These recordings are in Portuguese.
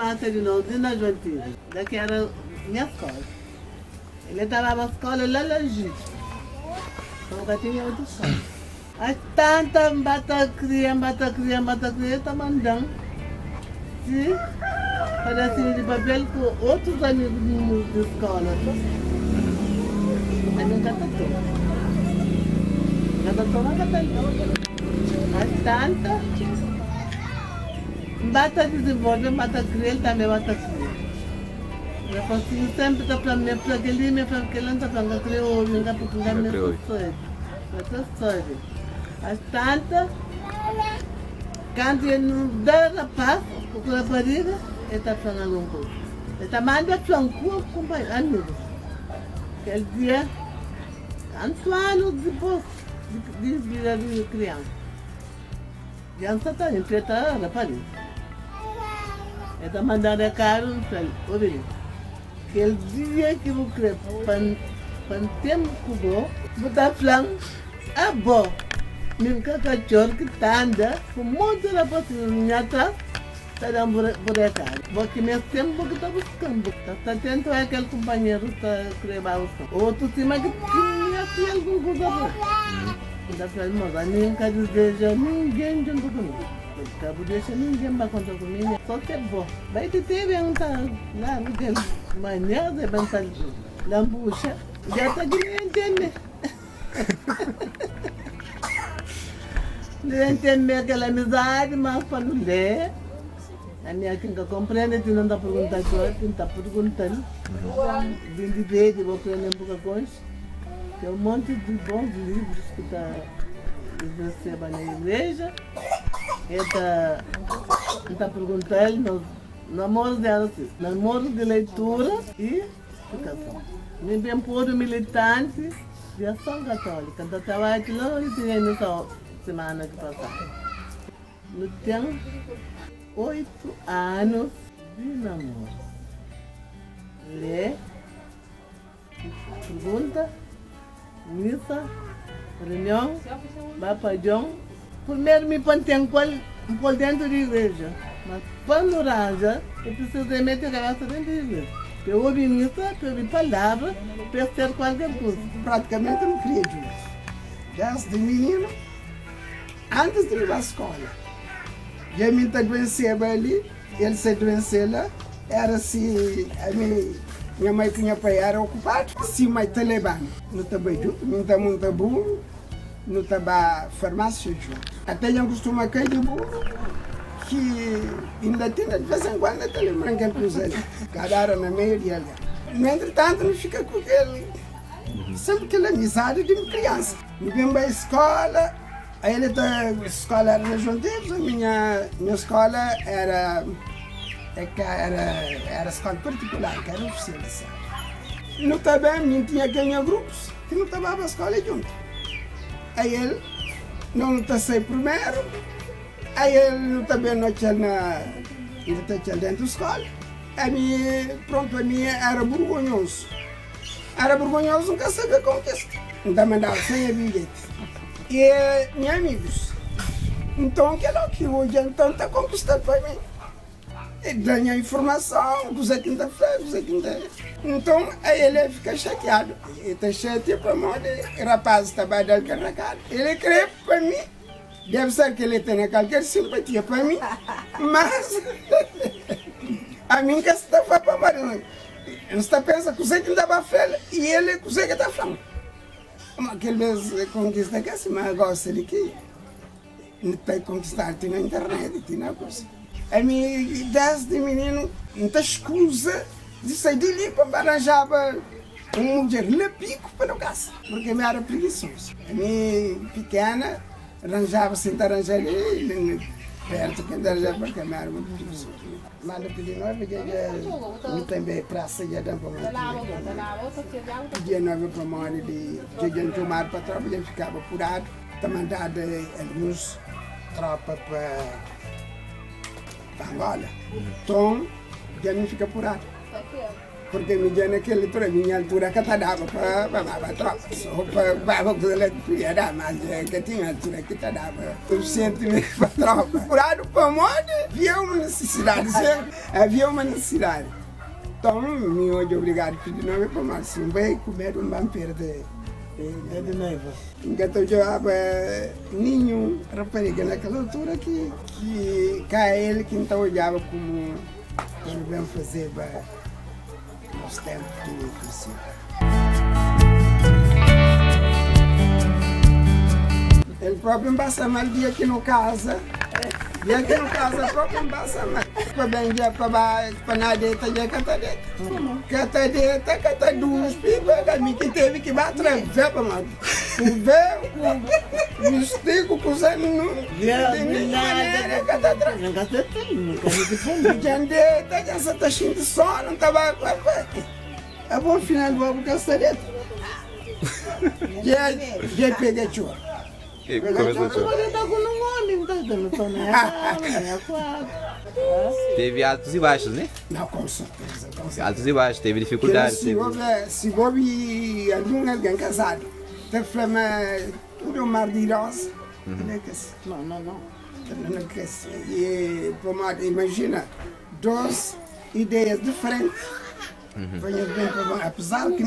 maternidade de na Joantina, daqui era minha escola. Ele estava na escola lá legítimo. Nunca tinha outra escola. As tantas bata cria, está mandando. E pedacinho de papel com outros amigos de escola. Aí nunca tratou. Nunca tratou, nunca tratou. As tantas bata desenvolver, bata criar, ele também bata criar. Eu consigo sempre estar para mim, para aquele, não está para criar o olho, não porque não me foi. As tantas, quando ele não dá a paz, com a rapariga, ele está falando um pouco. Ele está mandando flanco com amigos. Aquele dia, Antoine, depois de criança. Criança está enfrentada a rapariga. Ele está mandando a cara no pelo, ouviu? Aquele dia que eu creio, quando tempo que eu vou dar flanco, é bom. Nunca cachorro que anda, com muito da possibilidade atrás, está dando borecada. Porque nesse tempo que está buscando, está atento àquele companheiro que está crevando. Outro cima que tinha aqui algum coisa boa. Ainda faz moça, nunca deseja ninguém junto comigo. Nunca deixa ninguém para contar comigo, só que é bom. Vai te ter um lá, naquele manhã, de pensar na bucha, já está que nem entende. Não entende aquela amizade, mas quando lê, a minha quem compreende, não está perguntando coisa, não está perguntando. Vim de ver, vou aprender um pouco coisa. Tem um monte de bons livros que receba na igreja. Ele está perguntando namoros de leitura e educação. Me bem por militante de ação católica. Eu estava aqui lá e tinha nessa semana que passada. Eu tenho 8 anos de namoro. Lê, pergunta, missa, reunião, bapajão. Primeiro me põe por dentro da igreja. Mas quando arranja, eu preciso meter a cabeça dentro da igreja. Eu ouvi missa, eu ouvi palavra, para ser qualquer coisa. Praticamente eu não queria juízo. Desde menino, antes de ir à escola. Já me adoeceu ali, ele se adoeceu lá, era se a minha mãe tinha pai, era ocupado, se mãe te levando. Não estava junto, não estava muito burro, não estava farmácia junto. Até eu costumo cair de burro, que ainda tem, de vez em quando, até lembram que é cruzado. Cada hora na maioria. No entretanto, não fica com aquele, sempre aquela amizade de criança. Eu vim para a escola, aí ele a escola era na Joantina, minha escola era escola particular, que era oficializada. Não também, não tinha ganho grupos, que não estava na escola junto. Aí ele não está sem primeiro, aí ele não também não tinha ele está dentro da escola. A minha era vergonhoso. Era vergonhoso, nunca sabia como que é. Não mandava sem a bilhete. E meus amigos, então aquilo que hoje então está conquistado para mim. Ele ganha informação, coisa que não faz, coisa que não. Então aí ele fica chateado. Ele está chateado para mim, o rapaz estava dando carregado. Ele crê para mim, deve ser que ele tem qualquer simpatia para mim, mas a mim que está para mim. Ele está pensando que você que não está feio e ele que você que está falando. Aqueles conquistas que assim, mas gosta de que não tem conquistar na internet, tem na coisa. A minha idade de menino, não tem escusa de sair de ali para arranjar um mulher lepico para o caso, porque eu era preguiçoso. A minha pequena arranjava sem arranjar ali, perto que arranjava porque eu era muito preguiçoso. Mas eu pedi nova, eu também praça já dá para muito. Dia nova para uma de já tomar para trabalhar, eu ficava apurado. Também dado alguns tropas para Angola. Então, já não fica apurado. porque me deu naquele altura, minha altura que dava para tropa, só para que dar, mas que tinha altura que dava suficientemente para tropa. Curado para moda, havia uma necessidade, havia uma necessidade. Então, me hoje obrigado a pedir nome para mais um bem comer vampiro de noiva. Então, eu jogava ninho rapariga naquela altura que cá ele que então olhava como ele vem fazer nos tempos de crescer. Ele próprio passa mal dia aqui no casa. E aqui no casa próprio passa mal. Para bem dia para nadeta e catadeta. Catadeta, duas pipas, que teve que bater para mal. O véu, o estico, o cozendo, não maneira, catadeta. E jandeta, já se está cheio de sono, não estava. É bom final do ano, catadeta. Já peguei choro. Teve altos e baixos, né? Não, com certeza. Altos e baixos, teve dificuldades. Se houve alguém casado, tem flama tudo mar de rosa, não. E, imagina, duas ideias diferentes. Apesar que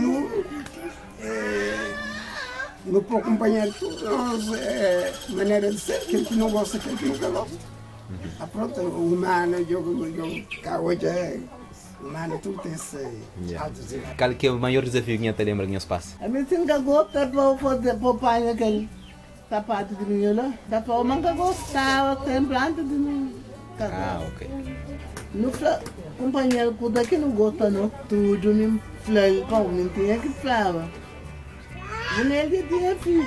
não pode acompanhar tudo, maneira de ser, aquele que não gosta, aquele que nunca gosta. Pronto, o humano, eu cá hoje o humano, tudo tem esse altos e baixos. Qual que é o maior desafio que você lembra que você passa? A mim tinha gostado para fazer para aquele sapato de mim lá. Dá para o manga gostava sempre antes de não casar. Ok. No companheiro que daqui não gosta não, tudo me flare, como tinha que flava. Ele tinha filho.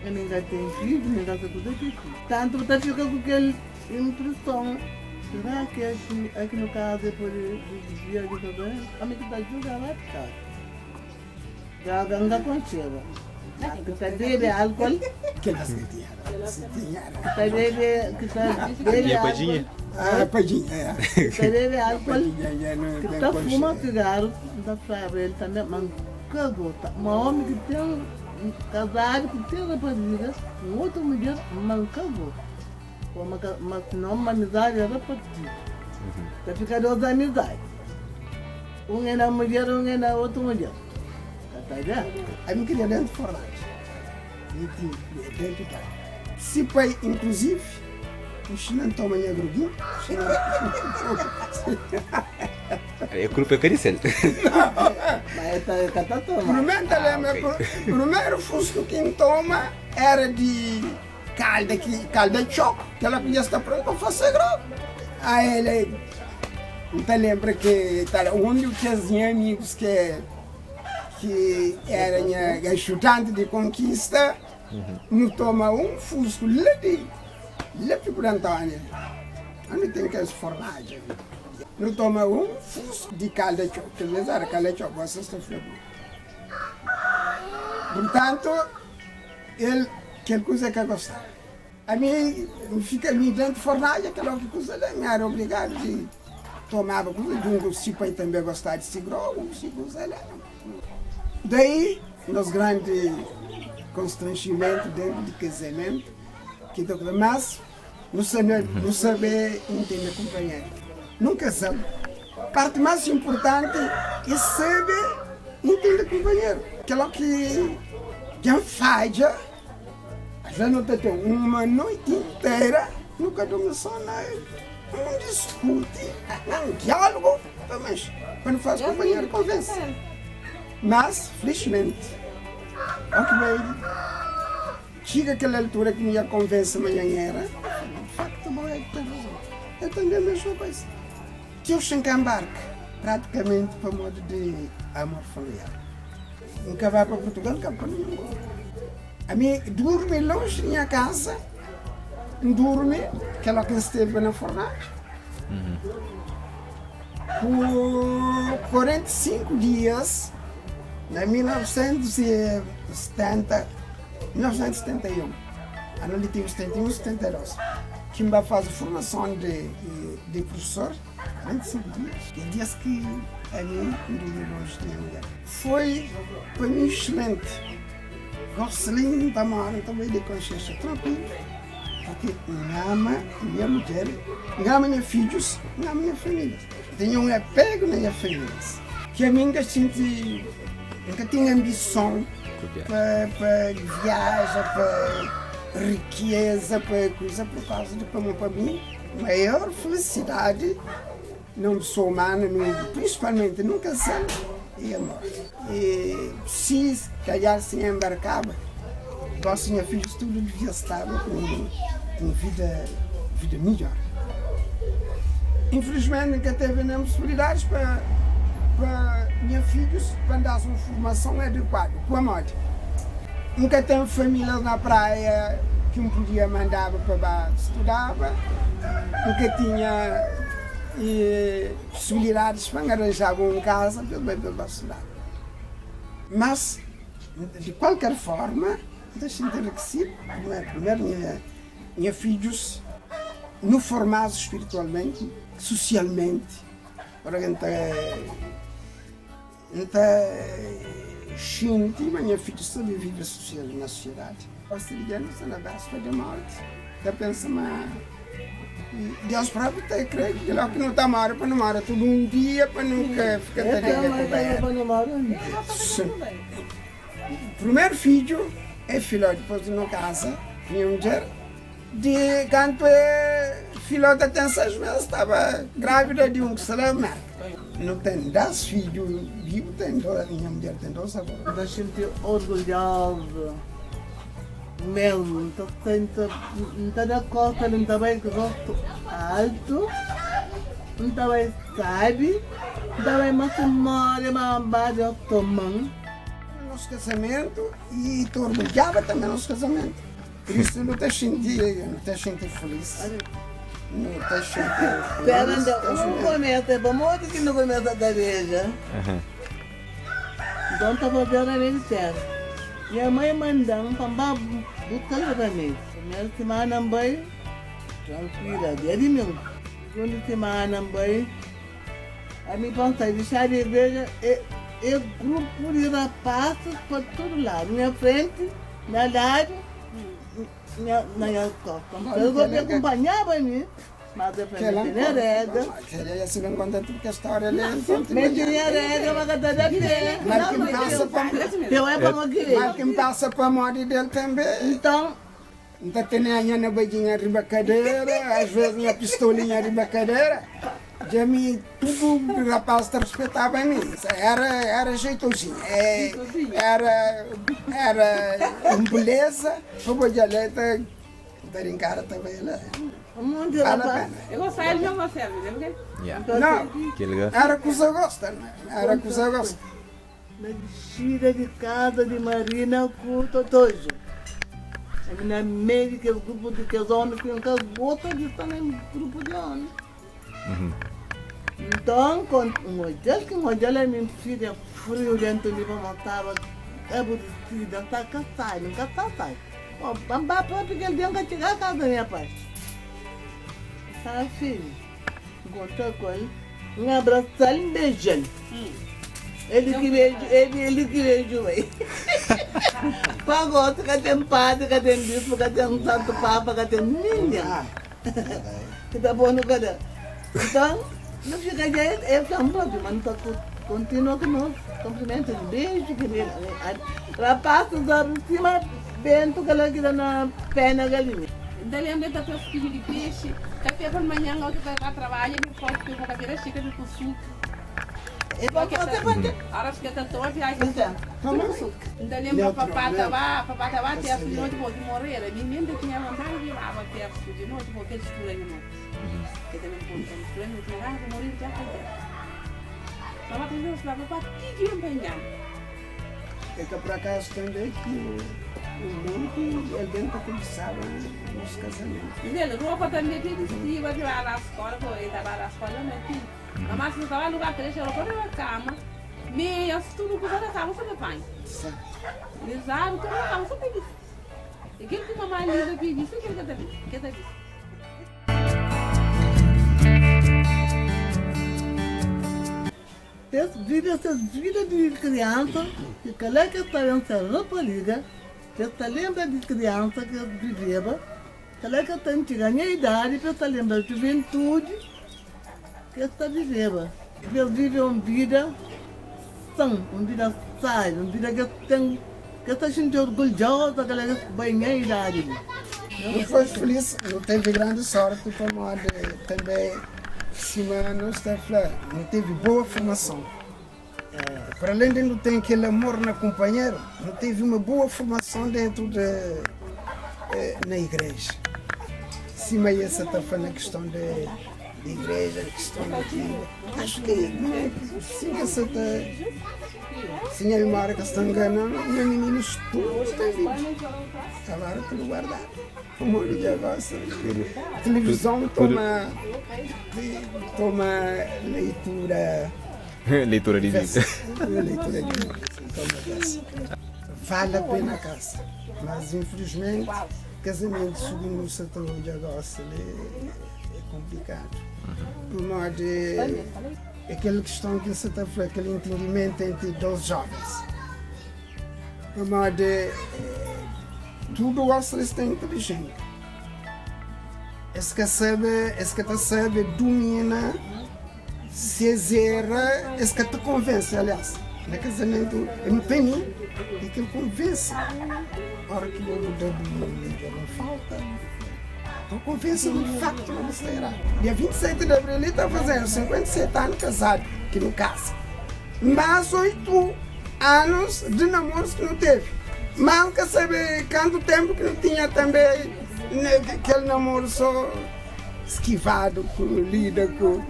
Eu nunca tenho filho, nunca sei tudo aqui. Tanto que fica com aquela impressão. Será que aqui no caso é por desvia de cabelo? A minha que está jogando lá de casa. Já ganga com cheva. Que está bebe álcool. Que elas tinham. Está bebe, que está bebe álcool. Padinha, Está bebe álcool. Que está fumando cigarro. Está flava ele também, mas que gota. Um homem que tem casado, que tem rapariga, outra mulher, mas que gota. Mas não uma amizade era partida. Vai ficar duas amizades. Um é na mulher, um é na outra mulher. Tá vendo? A minha queria dentro de fornagem. Dentro de casa. Se pai, inclusive, o chinês toma minha gruguinha. É culpa é caricel. Mas é tá tomando. Primeiro fusco que toma era de calda de choco, que ela podia estar pronta para fazer grão. Aí ele, então lembra que onde tinha amigos que eram chutantes de conquista, não toma fusco lá por Antônio, onde tem que fornagem. Não toma fusco de calda de choco, que às vezes era calda de choco, você está frio. Portanto, ele que coisa que eu gostava. A mim fica ali dentro de fornagem, aquela coisa lá, me era obrigado de tomar coisa de um tipo aí também gostar de cigarro, coisa lá. Daí, nos grandes constrangimentos dentro do casamento, mas não saber entender companheiro. Nunca sabe. A parte mais importante é saber entender companheiro. Aquilo que já falha. Já não tem uma noite inteira, nunca dorme só, não discute, não diálogo, mas quando faz companheiro convence. Mas, felizmente, chega aquela altura que minha conversa amanhã era, de facto, eu também a mesma coisa. Eu embarque, praticamente para modo de amor familiar. Nunca vai para Portugal, nunca para nenhum. A mim dorme longe da minha casa, dorme, aquela que esteve na fornagem. Por 45 dias, em 1971, ano de 71, 72, que me faz a formação de professor, 45 dias. Tem dias que a mim, longe da minha mulher. Foi para mim excelente. Gosto de estar morando também de consciência tranquila, porque ama a minha mulher, ama meus filhos, ama a minha família. Tenho um apego na minha família. Que a mim nunca tinha ambição para viajar, para riqueza, para coisa, por causa de para mim, a maior felicidade, não sou humano, principalmente no casal, e amor. E se calhar se embarcava, os meus filhos tudo devia estar com vida melhor. Infelizmente nunca teve nem possibilidades para meus filhos para dar uma formação adequada, com a moda. Nunca tenho família na praia que me podia mandar para estudar, nunca tinha possibilidades para arranjar uma casa para estudar. Mas, de qualquer forma, deixa-me ter que primeiro meus filhos no formados espiritualmente, socialmente, para que não sinto, mas meus filhos também vivem na sociedade. Os ciganos são na base da morte. Eu penso, mas Deus próprio tem que crer que logo que não está morto, para não morrer todo um dia, para nunca ficar primeiro filho é filho, depois de uma casa, minha mulher, de quando a filhota tem 6 meses, estava grávida de um salamar. Não tem 10 filhos vivos, minha mulher tem 2 agora. Eu sinto orgulhosa. Mesmo, não está da costa, não está bem gosto alto, não está bem sabe, não está bem mais memória, mas base eu tomando. Nosso casamento e estou orgulhada também do nosso casamento. Por isso não te senti feliz. Não te senti feliz. Espera, não começa, vamos outro que não começa a igreja. Então estava vendo a minha terra. Minha mãe mandando para buscar o remédio. Primeira semana vai, tranquila, dia de mil. Segunda semana vai, a minha pança deixar de igreja e grupo de rapazes para todo lado. Minha frente, na lado, na minha costa. Eu vou me acompanhar para mim. Mas eu falei, tinha rega. Queria se bem contente porque a história dele. Mas tinha rega, mas eu da pé. Mas quem passa para eu é para quê? Mas quem passa para a morte dele também. Então, não tem a minha beijinha de cadeira, às vezes minha pistolinha de cadeira. Já me tudo o rapaz respeitava a mim. Era jeitosinho. Era beleza, foi de alerta. Brincar também lá. Eu gostava de jogar você, lembra? Não, era com os gostam, era com os gostam. Na descida de casa de Marina curto hoje. Na meio que o grupo de homens que nunca gostam de estar no grupo de homens. Então, quando um modelo é minha filha frio dentro de uma montava, é aborrecida, está cansada, nunca está cansada. Vamos para porque ele tem que chegar a casa da minha pai. Tá, filho? Encontrou com ele. Um abraço, um beijão. Ele que beijou aí. Pagou, que tem padre, que tem bispo, que tem um santo papa, que tem ninguém. Que tá bom no cadê? Então, não fica aí, é tão próprio, mas não continua com nós. Cumprimento, um beijo, querido. Rapaz, por cima, bento, que ela quer na perna galinha. Daí lembra da tua filha de peixe, café para manhã, logo que vai trabalhar, ele pode ter uma cadeira cheia de suco. E para que você vai ter? Horas que tentou a viagem, toma suco. Daí lembra papai estava até a noite, vou morrer, a minha mente tinha vontade de ir lá até a de noite, vou ter estranho, não. Que também não estranho, não tinha nada, vou morrer já com ela. Papai tem que levar para que dia empenhar. É que por acaso também que o mundo é bem para começar nos casamentos. Entendeu? Roupa também tem vestir, vai lá na escola, vou ir trabalhar na escola, não é filho. A massa não estava no lugar 3, ela pôs na cama, meias, tudo que na cama, você vai. Exato, tudo na cama, você tem isso. E aquilo que a mamãe linda pediu, isso é aquilo que está disse. Vive essas vidas de criança, que calhar que está vendo essa rapariga, que está lembra de criança que viveva, calhar que está chegando a idade, que está lembra da juventude, que está viveva. Eles vivem uma vida sã, uma vida séria, uma vida que está sentindo orgulhosa, que ela vai em idade. Não foi feliz, não teve grande sorte, como também cima não está falando, não teve boa formação. Para além de não ter aquele amor na companheira, não teve uma boa formação dentro na igreja. Cima essa está falando a questão de igreja, a questão daquilo. Acho que sim, essa está. Sim, a memória que está enganando, os meninos todos estão vivos. Agora tudo guardado. Como ele já gosta. Televisão toma leitura. Leitura de vida. Leitura de vida. Toma dessa. Vale a pena a casa. Mas infelizmente, casamento segundo o setor já gosta é complicado. Por modo de aquela questão que você está falando, aquele entendimento entre dois jovens. Por modo de tudo gosta de ser inteligente. Esse que sabe domina, se exera, esse que te convence, aliás. No casamento é um peninho e que ele convence. A hora que o dedo não falta, então convence no facto que não está errado. Dia 27 de abril ele está fazendo 57 anos casado, que não casa. Mas 8 anos de namoros que não teve. Mal que sabe quanto tempo que não tinha também aquele namoro só esquivado, lida com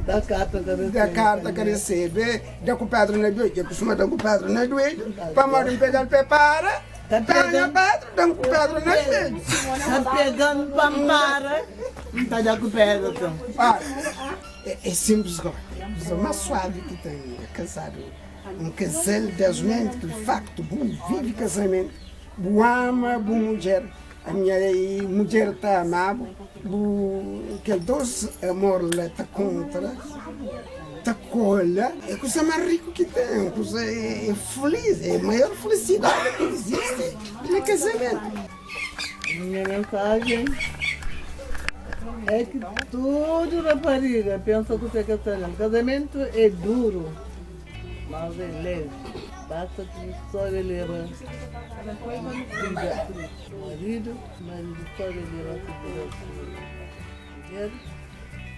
da carta que recebe, da com o padre na doida, costuma dar com o padre na doida, para morrer pegar prepara, pega o padre, dá com o padre na doida. Está pegando pampara, não está dando com o pedro, então. É simples agora, é mais suave que tem casado. Um casal das mentes que de facto bom vive casamento, bom ama, boa mulher. A minha mulher está amada, que dois amor está contra, está colha. É a coisa mais rica que tem, coisa é feliz, é a maior felicidade que existe no casamento. Minha mensagem é que todo rapariga pensa que você quer casar. Casamento é duro, mas é leve. Basta que só eleva o marido só eleva a mulher.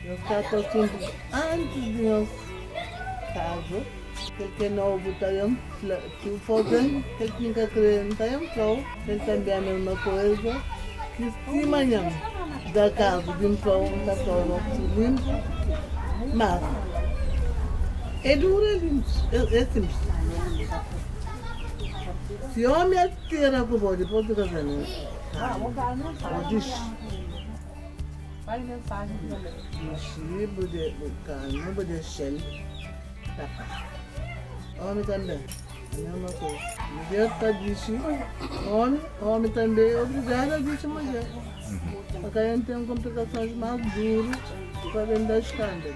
Eu estava sempre antes de nós casar, que é novo está em fazendo, que nunca acredita em flow, ele também é a mesma coisa, que se amanhã da casa de um flow, está só limpo, mas é duro, é simples. Se o homem atira com o bode, depois do casamento, diz, Vai mensagem também. não pode deixar da paz. Homem também, a mesma coisa. Mulher está dizendo, homem também é obrigado a dizer mulher. Porque a gente tem complicações mais duras para dentro da escândalo.